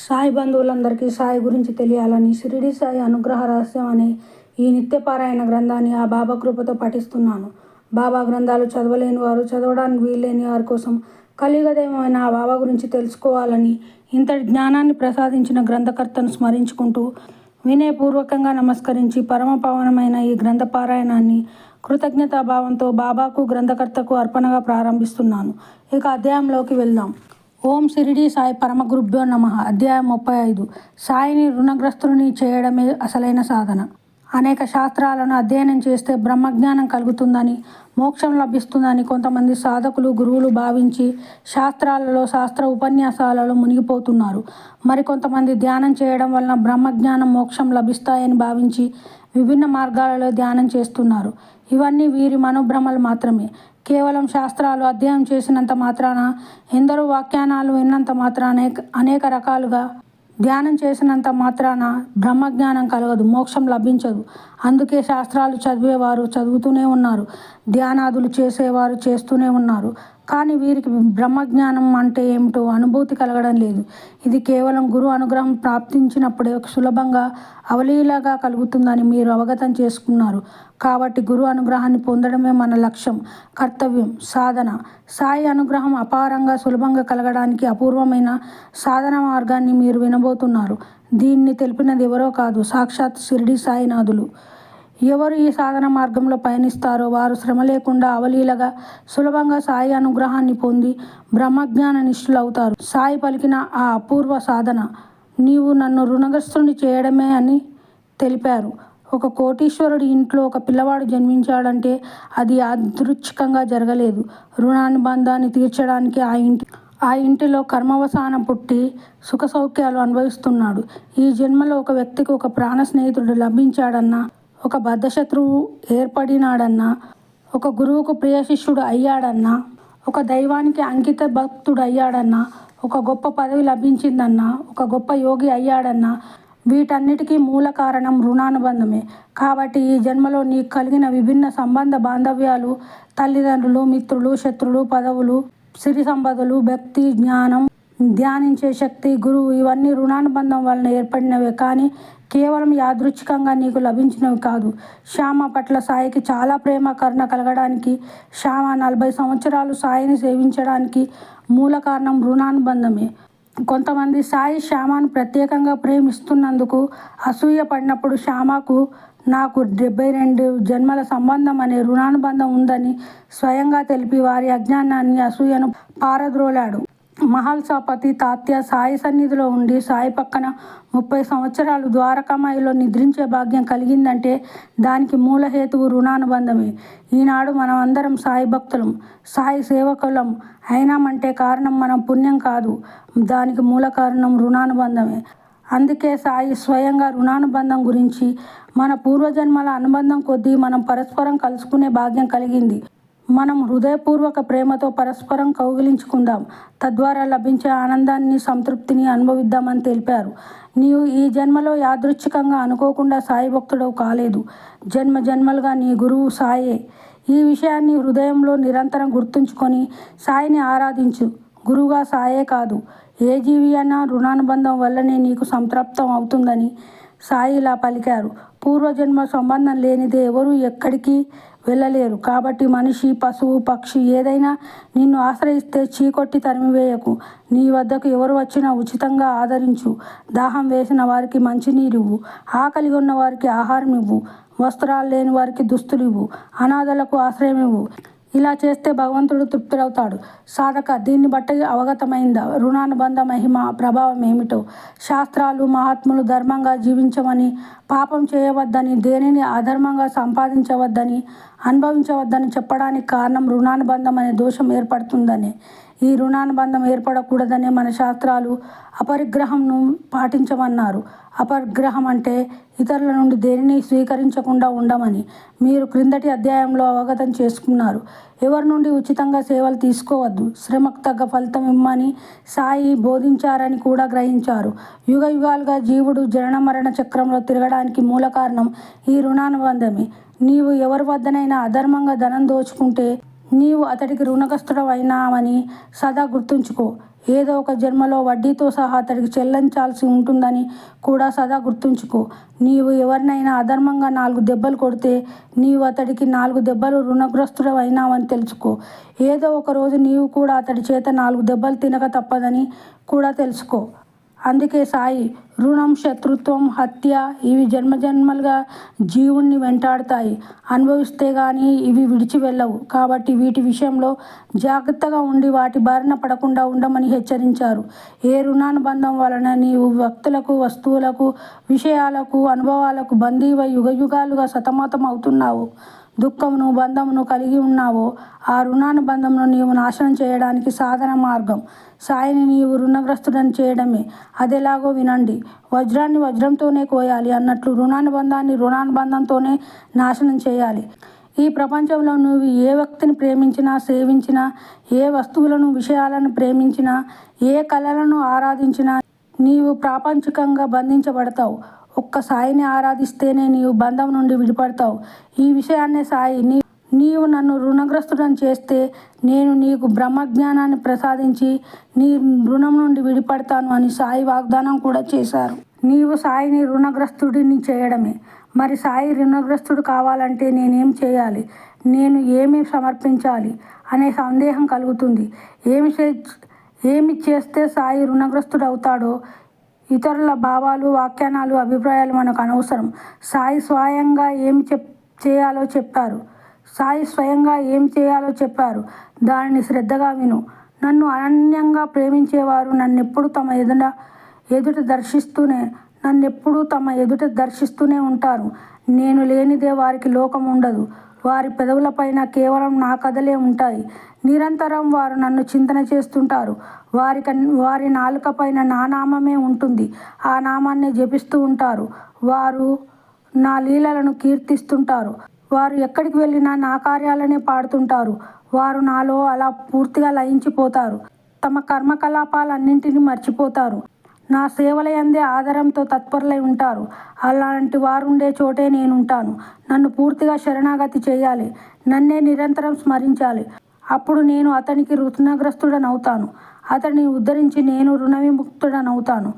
సాయి బంధువులందరికీ సాయి గురించి తెలియాలని షిరిడి సాయి అనుగ్రహ రహస్యం అనే ఈ నిత్యపారాయణ గ్రంథాన్ని ఆ బాబా కృపతో పఠిస్తున్నాను. బాబా గ్రంథాలు చదవలేని వారు, చదవడానికి వీల్లేని వారి కోసం కలియుగ దైవమైన ఆ బాబా గురించి తెలుసుకోవాలని ఇంతటి జ్ఞానాన్ని ప్రసాదించిన గ్రంథకర్తను స్మరించుకుంటూ వినయపూర్వకంగా నమస్కరించి పరమ పావనమైన ఈ గ్రంథ పారాయణాన్ని కృతజ్ఞతాభావంతో బాబాకు, గ్రంథకర్తకు అర్పణగా ప్రారంభిస్తున్నాను. ఇక అధ్యాయంలోకి వెళ్దాం. ఓం షిరిడి సాయి పరమ గురుభ్యో నమః. అధ్యాయం 35. సాయిని రుణగ్రస్తుని చేయడమే అసలైన సాధన. అనేక శాస్త్రాలను అధ్యయనం చేస్తే బ్రహ్మజ్ఞానం కలుగుతుందని, మోక్షం లభిస్తుందని కొంతమంది సాధకులు, గురువులు భావించి శాస్త్రాలలో, శాస్త్ర ఉపన్యాసాలలో మునిగిపోతున్నారు. మరికొంతమంది ధ్యానం చేయడం వలన బ్రహ్మజ్ఞానం, మోక్షం లభిస్తాయని భావించి విభిన్న మార్గాలలో ధ్యానం చేస్తున్నారు. ఇవన్నీ వీరి మనోభ్రమలు మాత్రమే. కేవలం శాస్త్రాలు అధ్యయనం చేసినంత మాత్రాన, ఎందరో వ్యాఖ్యానాలు విన్నంత మాత్రాన, అనేక రకాలుగా ధ్యానం చేసినంత మాత్రాన బ్రహ్మజ్ఞానం కలగదు, మోక్షం లభించదు. అందుకే శాస్త్రాలు చదివేవారు చదువుతూనే ఉన్నారు, ధ్యానాదులు చేసేవారు చేస్తూనే ఉన్నారు. కానీ వీరికి బ్రహ్మజ్ఞానం అంటే ఏమిటో అనుభూతి కలగడం లేదు. ఇది కేవలం గురు అనుగ్రహం ప్రాప్తించినప్పుడే సులభంగా, అవలీలగా కలుగుతుందని మీరు అవగతం చేసుకున్నారు. కాబట్టి గురు అనుగ్రహాన్ని పొందడమే మన లక్ష్యం, కర్తవ్యం, సాధన. సాయి అనుగ్రహం అపారంగా, సులభంగా కలగడానికి అపూర్వమైన సాధన మార్గాన్ని మీరు వినబోతున్నారు. దీన్ని తెలిపినది ఎవరో కాదు, సాక్షాత్ షిరిడి సాయినాథులు. ఎవరు ఈ సాధన మార్గంలో పయనిస్తారో వారు శ్రమ లేకుండా, అవలీలగా, సులభంగా సాయి అనుగ్రహాన్ని పొంది బ్రహ్మజ్ఞాన నిష్ఠులవుతారు. సాయి పలికిన ఆ అపూర్వ సాధన, నీవు నన్ను రుణగ్రస్తుని చేయడమే అని తెలిపారు. ఒక కోటీశ్వరుడి ఇంట్లో ఒక పిల్లవాడు జన్మించాడంటే అది యాదృచ్ఛికంగా జరగలేదు. రుణానుబంధాన్ని తీర్చడానికి ఆ ఇంటిలో కర్మవసానం పుట్టి సుఖ సౌఖ్యాలు అనుభవిస్తున్నాడు. ఈ జన్మలో ఒక వ్యక్తికి ఒక ప్రాణ స్నేహితుడు లభించాడన్నా, ఒక బద్ధశత్రువు ఏర్పడినాడన్నా, ఒక గురువుకు ప్రియ శిష్యుడు అయ్యాడన్నా, ఒక దైవానికి అంకిత భక్తుడు అయ్యాడన్నా, ఒక గొప్ప పదవి లభించిందన్నా, ఒక గొప్ప యోగి అయ్యాడన్నా, వీటన్నిటికీ మూల కారణం రుణానుబంధమే. కాబట్టి ఈ జన్మలో నీకు కలిగిన విభిన్న సంబంధ బాంధవ్యాలు, తల్లిదండ్రులు, మిత్రులు, శత్రులు, పదవులు, సిరి సంపదలు, భక్తి, జ్ఞానం, ధ్యానించే శక్తి, గురువు, ఇవన్నీ రుణానుబంధం వలన ఏర్పడినవే కానీ కేవలం యాదృచ్ఛికంగా నీకు లభించినవి కాదు. శ్యామ పట్ల సాయికి చాలా ప్రేమ, కరుణ కలగడానికి, శ్యామ 40 సంవత్సరాలు సాయిని సేవించడానికి మూల కారణం రుణానుబంధమే. కొంతమంది సాయి శ్యామను ప్రత్యేకంగా ప్రేమిస్తున్నందుకు అసూయ పడినప్పుడు శ్యామకు నాకు 72 జన్మల సంబంధం అనే రుణానుబంధం ఉందని స్వయంగా తెలిపి వారి అజ్ఞానాన్ని, అసూయను పారద్రోలాడు. మహల్సాపతి తాత్య సాయి సన్నిధిలో ఉండి సాయి పక్కన 30 సంవత్సరాలు ద్వారకామాయిలో నిద్రించే భాగ్యం కలిగిందంటే దానికి మూల హేతువు రుణానుబంధమే. ఈనాడు మనం అందరం సాయి భక్తులం, సాయి సేవకులం అయినామంటే కారణం మనం పుణ్యం కాదు, దానికి మూల కారణం రుణానుబంధమే. అందుకే సాయి స్వయంగా రుణానుబంధం గురించి, మన పూర్వజన్మల అనుబంధం కొద్దీ మనం పరస్పరం కలుసుకునే భాగ్యం కలిగింది. మనం హృదయపూర్వక ప్రేమతో పరస్పరం కౌగిలించుకుందాం, తద్వారా లభించే ఆనందాన్ని, సంతృప్తిని అనుభవిద్దామని తెలిపారు. నీవు ఈ జన్మలో యాదృచ్ఛికంగా, అనుకోకుండా సాయి భక్తుడవు కాలేదు. జన్మ జన్మలుగా నీ గురువు సాయే. ఈ విషయాన్ని హృదయంలో నిరంతరం గుర్తుంచుకొని సాయిని ఆరాధించు. గురువుగా సాయే కాదు, ఏ జీవి అయినా రుణానుబంధం వల్లనే నీకు సంతృప్తం అవుతుందని సాయి ఇలా పలికారు. పూర్వజన్మ సంబంధం లేనిదే ఎవరూ ఎక్కడికి వెళ్ళలేరు. కాబట్టి మనిషి, పశువు, పక్షి ఏదైనా నిన్ను ఆశ్రయిస్తే చీకొట్టి తరిమివేయకు. నీ వద్దకు ఎవరు వచ్చినా ఉచితంగా ఆదరించు. దాహం వేసిన వారికి మంచినీరివ్వు, ఆకలి ఉన్న వారికి ఆహారం ఇవ్వు, వస్త్రాలు లేని వారికి దుస్తులు ఇవ్వు, అనాథలకు ఆశ్రయం ఇవ్వు. ఇలా చేస్తే భగవంతుడు తృప్తుడవుతాడు. సాధక, దీన్ని బట్టి అవగతమైందా రుణానుబంధ మహిమ, ప్రభావం ఏమిటో? శాస్త్రాలు మహాత్ములు ధర్మంగా జీవించమని, పాపం చేయవద్దని, దేనిని అధర్మంగా సంపాదించవద్దని, అనుభవించవద్దని చెప్పడానికి కారణం రుణానుబంధం అనే దోషం ఏర్పడుతుందనే. ఈ రుణానుబంధం ఏర్పడకూడదనే మన శాస్త్రాలు అపరిగ్రహంను పాటించమన్నారు. అపరిగ్రహం అంటే ఇతరుల నుండి దేనిని స్వీకరించకుండా ఉండమని మీరు క్రిందటి అధ్యాయంలో అవగతం చేసుకున్నారు. ఎవరి నుండి ఉచితంగా సేవలు తీసుకోవద్దు, శ్రమకు తగ్గ ఫలితం ఇమ్మని సాయి బోధించారని కూడా గ్రహించారు. యుగ యుగాలుగా జీవుడు జనన మరణ చక్రంలో తిరగడానికి మూల కారణం ఈ రుణానుబంధమే. నీవు ఎవరి వద్దనైనా అధర్మంగా ధనం దోచుకుంటే నీవు అతడికి రుణగ్రస్తుడవైనావని సదా గుర్తుంచుకో. ఏదో ఒక జన్మలో వడ్డీతో సహా అతడికి చెల్లించాల్సి ఉంటుందని కూడా సదా గుర్తుంచుకో. నీవు ఎవరినైనా అధర్మంగా 4 దెబ్బలు కొడితే నీవు అతడికి 4 దెబ్బలు రుణగ్రస్తుడు అయినావని తెలుసుకో. ఏదో ఒక రోజు నీవు కూడా అతడి చేత 4 దెబ్బలు తినక తప్పదని కూడా తెలుసుకో. అందుకే సాయి, రుణం, శత్రుత్వం, హత్య ఇవి జన్మజన్మలుగా జీవుణ్ణి వెంటాడుతాయి. అనుభవిస్తే గానీ ఇవి విడిచి వెళ్ళవు. కాబట్టి వీటి విషయంలో జాగ్రత్తగా ఉండి వాటి బారిన పడకుండా ఉండమని హెచ్చరించారు. ఏ రుణానుబంధం వలన నీవు వ్యక్తులకు, వస్తువులకు, విషయాలకు, అనుభవాలకు బందీవై యుగయుగాలుగా సతమతం అవుతున్నావో, దుఃఖమును, బంధమును కలిగి ఉన్నావో ఆ రుణానుబంధమును నీవు నాశనం చేయడానికి సాధన మార్గం సాయిని నీవు రుణగ్రస్తుడని చేయడమే. అదెలాగో వినండి. వజ్రాన్ని వజ్రంతోనే కోయాలి అన్నట్లు రుణానుబంధంతోనే నాశనం చేయాలి. ఈ ప్రపంచంలో నువ్వు ఏ వ్యక్తిని ప్రేమించినా, సేవించినా, ఏ వస్తువులను, విషయాలను ప్రేమించినా, ఏ కళలను ఆరాధించినా నీవు ప్రాపంచికంగా బంధించబడతావు. ఒక్క సాయిని ఆరాధిస్తేనే నీవు బంధం నుండి విడిపడతావు. ఈ విషయాన్నే సాయి, నీవు నన్ను రుణగ్రస్తుడని చేస్తే నేను నీకు బ్రహ్మజ్ఞానాన్ని ప్రసాదించి నీ రుణం నుండి విడిపడతాను అని సాయి వాగ్దానం కూడా చేశారు. నీవు సాయిని రుణగ్రస్తుడిని చేయడమే. మరి సాయి రుణగ్రస్తుడు కావాలంటే నేనేం చేయాలి, నేను ఏమి సమర్పించాలి అనే సందేహం కలుగుతుంది. ఏమి చేస్తే సాయి రుణగ్రస్తుడు అవుతాడో ఇతరుల భావాలు, వ్యాఖ్యానాలు, అభిప్రాయాలు మనకు అనవసరం. సాయి స్వయంగా చేయాలో చెప్పారు. దానిని శ్రద్ధగా విను. నన్ను అనన్యంగా ప్రేమించేవారు నన్నెప్పుడు తమ ఎదుట దర్శిస్తూనే ఉంటారు. నేను లేనిదే వారికి లోకం ఉండదు. వారి పెదవులపైన కేవలం నా కథలే ఉంటాయి. నిరంతరం వారు నన్ను చింతన చేస్తుంటారు. వారి నాలుకపైన నా నామమే ఉంటుంది. ఆ నామాన్నే జపిస్తూ ఉంటారు. వారు నా లీలలను కీర్తిస్తుంటారు. వారు ఎక్కడికి వెళ్ళినా నా కార్యాలనే పాడుతుంటారు. వారు నాలో అలా పూర్తిగా లయించిపోతారు. తమ కర్మకలాపాలన్నింటినీ మర్చిపోతారు. నా సేవలయందే ఆదరంతో తత్పరులై ఉంటారు. అలాంటి వారుండే చోటే నేనుంటాను. నన్ను పూర్తిగా శరణాగతి చేయాలి. నన్నే నిరంతరం స్మరించాలి. అప్పుడు నేను అతనికి రుణగ్రస్తుడనవుతాను. అతడిని ఉద్ధరించి నేను రుణవిముక్తుడనవుతాను.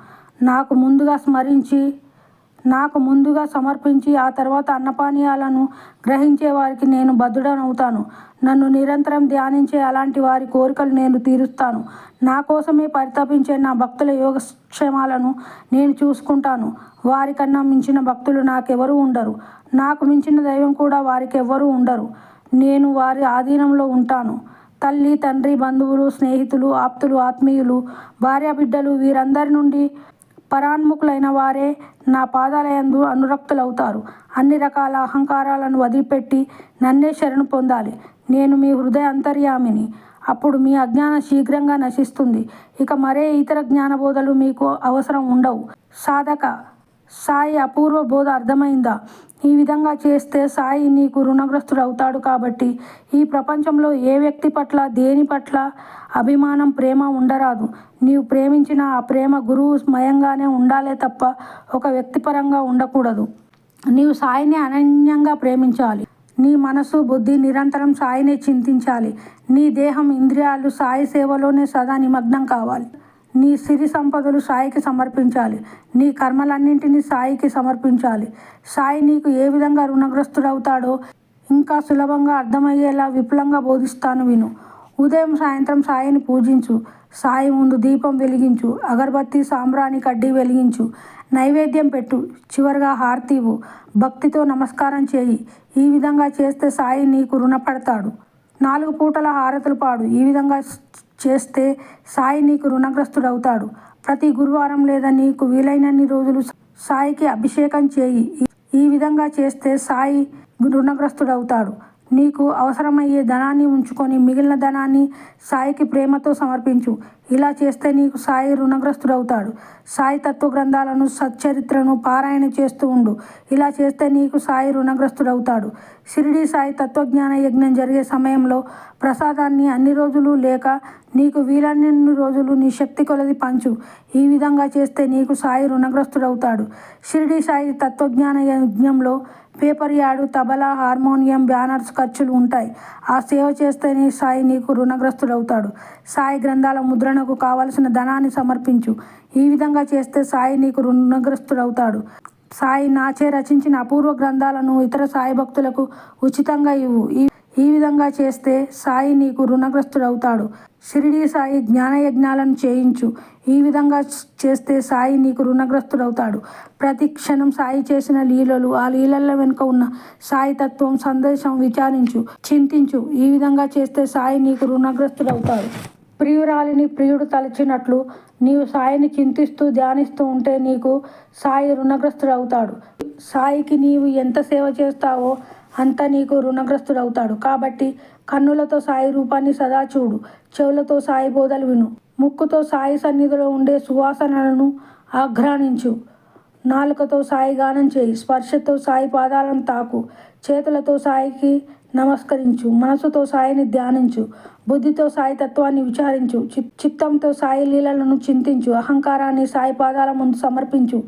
నాకు ముందుగా సమర్పించి ఆ తర్వాత అన్నపానీయాలను గ్రహించే వారికి నేను బద్ధుడనవుతాను. నన్ను నిరంతరం ధ్యానించే అలాంటి వారి కోరికలు నేను తీరుస్తాను. నా కోసమే పరితపించే నా భక్తుల యోగక్షేమాలను నేను చూసుకుంటాను. వారికన్నా మించిన భక్తులు నాకెవరూ ఉండరు. నాకు మించిన దైవం కూడా వారికెవ్వరూ ఉండరు. నేను వారి ఆధీనంలో ఉంటాను. తల్లి, తండ్రి, బంధువులు, స్నేహితులు, ఆప్తులు, ఆత్మీయులు, భార్యాబిడ్డలు వీరందరి నుండి పరాన్ముఖులైన వారే నా పాదాలయందు అనురక్తులవుతారు. అన్ని రకాల అహంకారాలను వదిలిపెట్టి నన్నే శరణు పొందాలి. నేను మీ హృదయ అంతర్యామిని. అప్పుడు మీ అజ్ఞానం శీఘ్రంగా నశిస్తుంది. ఇక మరే ఇతర జ్ఞానబోధలు మీకు అవసరం ఉండవు. సాధక, సాయి అపూర్వ బోధ అర్థమైందా? ఈ విధంగా చేస్తే సాయి నీకు రుణగ్రస్తుడు అవుతాడు. కాబట్టి ఈ ప్రపంచంలో ఏ వ్యక్తి పట్ల, దేని పట్ల అభిమానం, ప్రేమ ఉండరాదు. నీవు ప్రేమించిన ఆ ప్రేమ గురువు మయంగానే ఉండాలే తప్ప ఒక వ్యక్తిపరంగా ఉండకూడదు. నీవు సాయిని అనన్యంగా ప్రేమించాలి. నీ మనసు, బుద్ధి నిరంతరం సాయినే చింతించాలి. నీ దేహం, ఇంద్రియాలు సాయి సేవలోనే సదా నిమగ్నం కావాలి. నీ సిరి సంపదలు సాయికి సమర్పించాలి. నీ కర్మలన్నింటినీ సాయికి సమర్పించాలి. సాయి నీకు ఏ విధంగా రుణగ్రస్తుడవుతాడో ఇంకా సులభంగా అర్థమయ్యేలా విపులంగా బోధిస్తాను విను. ఉదయం, సాయంత్రం సాయిని పూజించు. సాయి ముందు దీపం వెలిగించు. అగరబత్తి, సాంబ్రాణి కడ్డీ వెలిగించు. నైవేద్యం పెట్టు. చివరిగా హారతి ఇవ్వు. భక్తితో నమస్కారం చేయి. ఈ విధంగా చేస్తే సాయి నీకు రుణపడతాడు. 4 పూటల హారతులు పాడు. ఈ విధంగా చేస్తే సాయి నీకు రుణగ్రస్తుడవుతాడు. ప్రతి గురువారం లేదా నీకు వీలైనన్ని రోజులు సాయికి అభిషేకం చేయి. ఈ విధంగా చేస్తే సాయి రుణగ్రస్తుడవుతాడు. నీకు అవసరమయ్యే ధనాన్ని ఉంచుకొని మిగిలిన ధనాన్ని సాయికి ప్రేమతో సమర్పించు. ఇలా చేస్తే నీకు సాయి రుణగ్రస్తుడవుతాడు. సాయి తత్వ గ్రంథాలను, సచ్చరిత్రను పారాయణ చేస్తూ ఉండు. ఇలా చేస్తే నీకు సాయి రుణగ్రస్తుడవుతాడు. షిరిడి సాయి తత్వజ్ఞాన యజ్ఞం జరిగే సమయంలో ప్రసాదాన్ని అన్ని రోజులు లేక నీకు వీలైనన్ని రోజులు నీ శక్తి కొలది పంచు. ఈ విధంగా చేస్తే నీకు సాయి రుణగ్రస్తుడవుతాడు. షిరిడి సాయి తత్వజ్ఞాన యజ్ఞంలో paper yard, tabla, harmonium, banners ఖర్చులు ఉంటాయి. ఆ సేవ చేస్తేనే సాయి నీకు రుణగ్రస్తుడవుతాడు. సాయి గ్రంథాల ముద్రణకు కావలసిన ధనాన్ని సమర్పించు. ఈ విధంగా చేస్తే సాయి నీకు రుణగ్రస్తుడవుతాడు. సాయి నాచే రచించిన అపూర్వ గ్రంథాలను ఇతర సాయి భక్తులకు ఉచితంగా ఇవ్వు. ఈ విధంగా చేస్తే సాయి నీకు రుణగ్రస్తుడవుతాడు. షిరిడీ సాయి జ్ఞానయజ్ఞాలను చేయించు. ఈ విధంగా చేస్తే సాయి నీకు రుణగ్రస్తుడవుతాడు. ప్రతి క్షణం సాయి చేసిన లీలలు, ఆ లీలల వెనుక ఉన్న సాయి తత్వం, సందేశం విచారించు, చింతించు. ఈ విధంగా చేస్తే సాయి నీకు రుణగ్రస్తుడవుతాడు. ప్రియురాలిని ప్రియుడు తలచినట్లు నీవు సాయిని చింతిస్తూ ధ్యానిస్తూ ఉంటే నీకు సాయి రుణగ్రస్తుడవుతాడు. సాయికి నీవు ఎంత సేవ చేస్తావో అంత నీకు రుణగ్రస్తుడవుతాడు. కాబట్టి కన్నులతో సాయి రూపాన్ని సదా చూడు, చెవులతో సాయి బోధలు విను, ముక్కుతో సాయి సన్నిధిలో ఉండే సువాసనలను ఆఘ్రానించు, నాలుకతో సాయి గానం చేయి, స్పర్శతో సాయి పాదాలను తాకు, చేతులతో సాయికి నమస్కరించు, మనసుతో సాయిని ధ్యానించు, బుద్ధితో సాయి తత్వాన్ని విచారించు, చిత్తంతో సాయి లీలలను చింతించు, అహంకారాన్ని సాయి పాదాల ముందు సమర్పించు.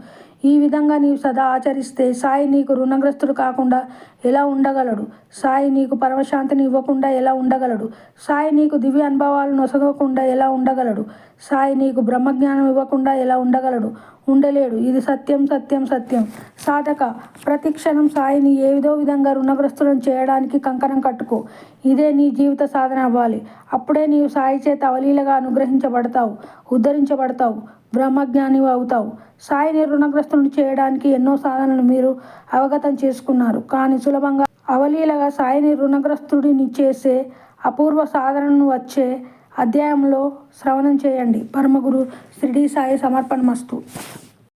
ఈ విధంగా నీవు సదా ఆచరిస్తే సాయి నీకు రుణగ్రస్తుడు కాకుండా ఎలా ఉండగలడు? సాయి నీకు పరమశాంతిని ఇవ్వకుండా ఎలా ఉండగలడు? సాయి నీకు దివ్య అనుభవాలు నొసగకుండా ఎలా ఉండగలడు? సాయి నీకు బ్రహ్మజ్ఞానం ఇవ్వకుండా ఎలా ఉండగలడు? ఉండలేడు. ఇది సత్యం, సత్యం, సత్యం. సాధక, ప్రతి క్షణం సాయిని ఏదో విధంగా రుణగ్రస్తులను చేయడానికి కంకణం కట్టుకో. ఇదే నీ జీవిత సాధన అవ్వాలి. అప్పుడే నీవు సాయి చేత అవలీలగా అనుగ్రహించబడతావు, ఉద్ధరించబడతావు, బ్రహ్మజ్ఞాని అవుతావు. సాయిని రుణగ్రస్తులను చేయడానికి ఎన్నో సాధనలు మీరు అవగతం చేసుకున్నారు. కానీ సులభంగా అవలీలగా సాయిని రుణగ్రస్తుడిని చేసే అపూర్వ సాధనను వచ్చే అధ్యాయంలో శ్రవణం చేయండి. పరమగురు షిరిడీ సాయి సమర్పణమస్తు.